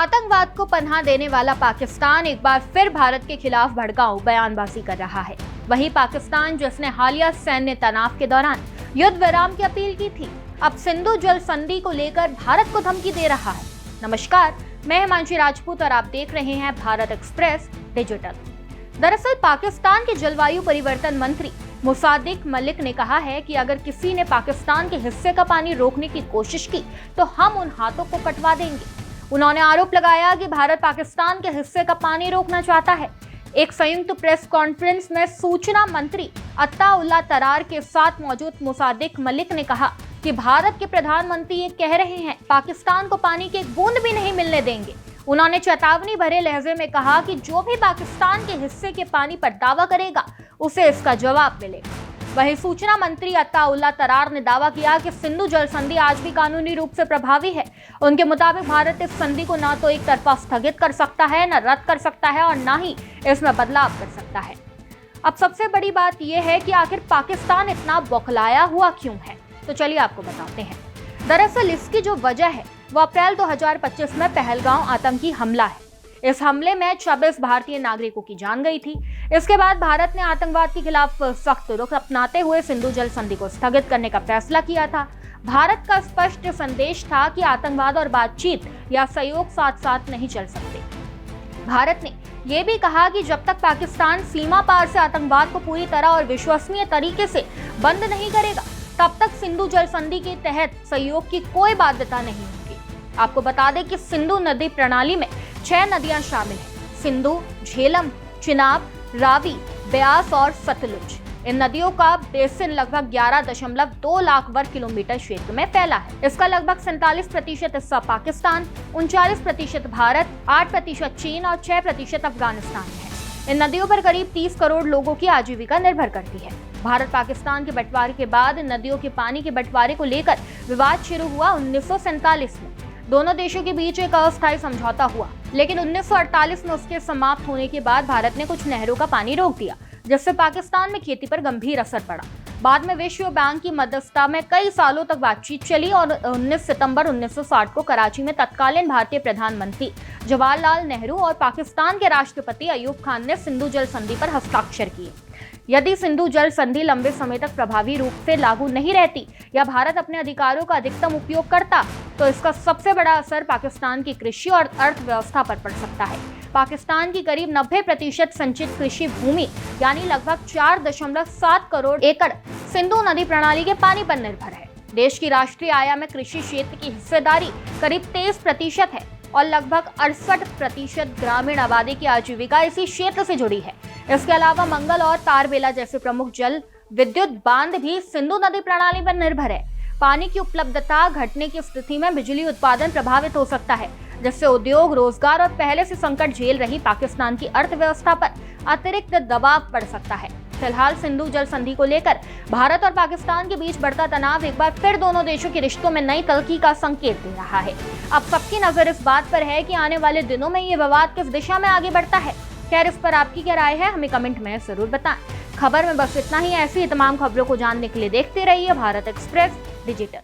आतंकवाद को पनाह देने वाला पाकिस्तान एक बार फिर भारत के खिलाफ भड़काऊ बयानबाजी कर रहा है। वहीं पाकिस्तान, जिसने हालिया सैन्य तनाव के दौरान युद्ध विराम की अपील की थी, अब सिंधु जल संधि को लेकर भारत को धमकी दे रहा है। नमस्कार, मैं हिमांशी राजपूत और आप देख रहे हैं भारत एक्सप्रेस डिजिटल। दरअसल पाकिस्तान के जलवायु परिवर्तन मंत्री मुसादिक मलिक ने कहा है कि अगर किसी ने पाकिस्तान के हिस्से का पानी रोकने की कोशिश की तो हम उन हाथों को कटवा देंगे। उन्होंने आरोप लगाया कि भारत पाकिस्तान के हिस्से का पानी रोकना चाहता है। एक संयुक्त प्रेस कॉन्फ्रेंस में सूचना मंत्री अत्ता उल्ला तरार के साथ मौजूद मुसादिक मलिक ने कहा कि भारत के प्रधानमंत्री ये कह रहे हैं पाकिस्तान को पानी की एक बूंद भी नहीं मिलने देंगे। उन्होंने चेतावनी भरे लहजे में कहा कि जो भी पाकिस्तान के हिस्से के पानी पर दावा करेगा उसे इसका जवाब मिलेगा। वहीं सूचना मंत्री अत्ता उल्ला तरार ने दावा किया कि सिंधु जल संधि आज भी कानूनी रूप से प्रभावी है। उनके मुताबिक भारत इस संधि को न तो एक तरफा स्थगित कर सकता है, न रद्द कर सकता है और न ही इसमें बदलाव कर सकता है। अब सबसे बड़ी बात यह है कि आखिर पाकिस्तान इतना बौखलाया हुआ क्यों है, तो चलिए आपको बताते हैं। दरअसल इसकी जो वजह है वो अप्रैल 2025 में पहलगाम आतंकी हमला है। इस हमले में 26 भारतीय नागरिकों की जान गई थी। इसके बाद भारत ने आतंकवाद के खिलाफ सख्त रुख अपनाते हुए सिंधु जल संधि को स्थगित करने का फैसला किया था। भारत का स्पष्ट संदेश था कि आतंकवाद और बातचीत या सहयोग साथ साथ नहीं चल सकते। भारत ने यह भी कहा कि जब तक पाकिस्तान सीमा पार से आतंकवाद को पूरी तरह और विश्वसनीय तरीके से बंद नहीं करेगा, तब तक सिंधु जल संधि के तहत सहयोग की कोई बाध्यता नहीं होगी। आपको बता दें कि सिंधु नदी प्रणाली में 6 नदियां शामिल हैं: सिंधु, झेलम, चिनाब, रावी, ब्यास और सतलुज। इन नदियों का बेसिन लगभग 11.2 लाख वर्ग किलोमीटर क्षेत्र में फैला है। इसका लगभग 47% हिस्सा पाकिस्तान, 39% भारत, 8% चीन और 6% अफगानिस्तान में है। इन नदियों पर करीब 30 करोड़ लोगों की आजीविका निर्भर करती है। भारत पाकिस्तान के बंटवारे के बाद नदियों के पानी के बंटवारे को लेकर विवाद शुरू हुआ 1947 में। दोनों देशों के बीच एक अस्थायी समझौता हुआ, लेकिन 1948 में उसके समाप्त होने के बाद भारत ने कुछ नहरों का पानी रोक दिया, जिससे पाकिस्तान में खेती पर गंभीर असर पड़ा। बाद में विश्व बैंक की मध्यस्थता में कई सालों तक बातचीत चली और 19 सितंबर 1960 को कराची में तत्कालीन भारतीय प्रधानमंत्री जवाहरलाल नेहरू और पाकिस्तान के राष्ट्रपति अयूब खान ने सिंधु जल संधि पर हस्ताक्षर किए। यदि सिंधु जल संधि लंबे समय तक प्रभावी रूप से लागू नहीं रहती या भारत अपने अधिकारों का अधिकतम उपयोग करता, तो इसका सबसे बड़ा असर पाकिस्तान की कृषि और अर्थव्यवस्था पर पड़ सकता है। पाकिस्तान की करीब 90% संचित कृषि भूमि यानी लगभग 4.7 करोड़ एकड़ सिंधु नदी प्रणाली के पानी पर निर्भर है। देश की राष्ट्रीय आय में कृषि क्षेत्र की हिस्सेदारी करीब 23% है और लगभग 68% ग्रामीण आबादी की आजीविका इसी क्षेत्र से जुड़ी है। इसके अलावा मंगल और तारबेला जैसे प्रमुख जल विद्युत बांध भी सिंधु नदी प्रणाली पर निर्भर है। पानी की उपलब्धता घटने की स्थिति में बिजली उत्पादन प्रभावित हो सकता है, जिससे उद्योग, रोजगार और पहले से संकट झेल रही पाकिस्तान की अर्थव्यवस्था पर अतिरिक्त दबाव पड़ सकता है। फिलहाल सिंधु जल संधि को लेकर भारत और पाकिस्तान के बीच बढ़ता तनाव एक बार फिर दोनों देशों के रिश्तों में नई तल्खी का संकेत दे रहा है। अब सबकी नजर इस बात पर है कि आने वाले दिनों में ये विवाद किस दिशा में आगे बढ़ता है। खैर, इस पर आपकी क्या राय है, हमें कमेंट में जरूर बताएं। खबर में बस इतना ही। ऐसी तमाम खबरों को जानने के लिए देखते रहिए भारत एक्सप्रेस डिजिटल।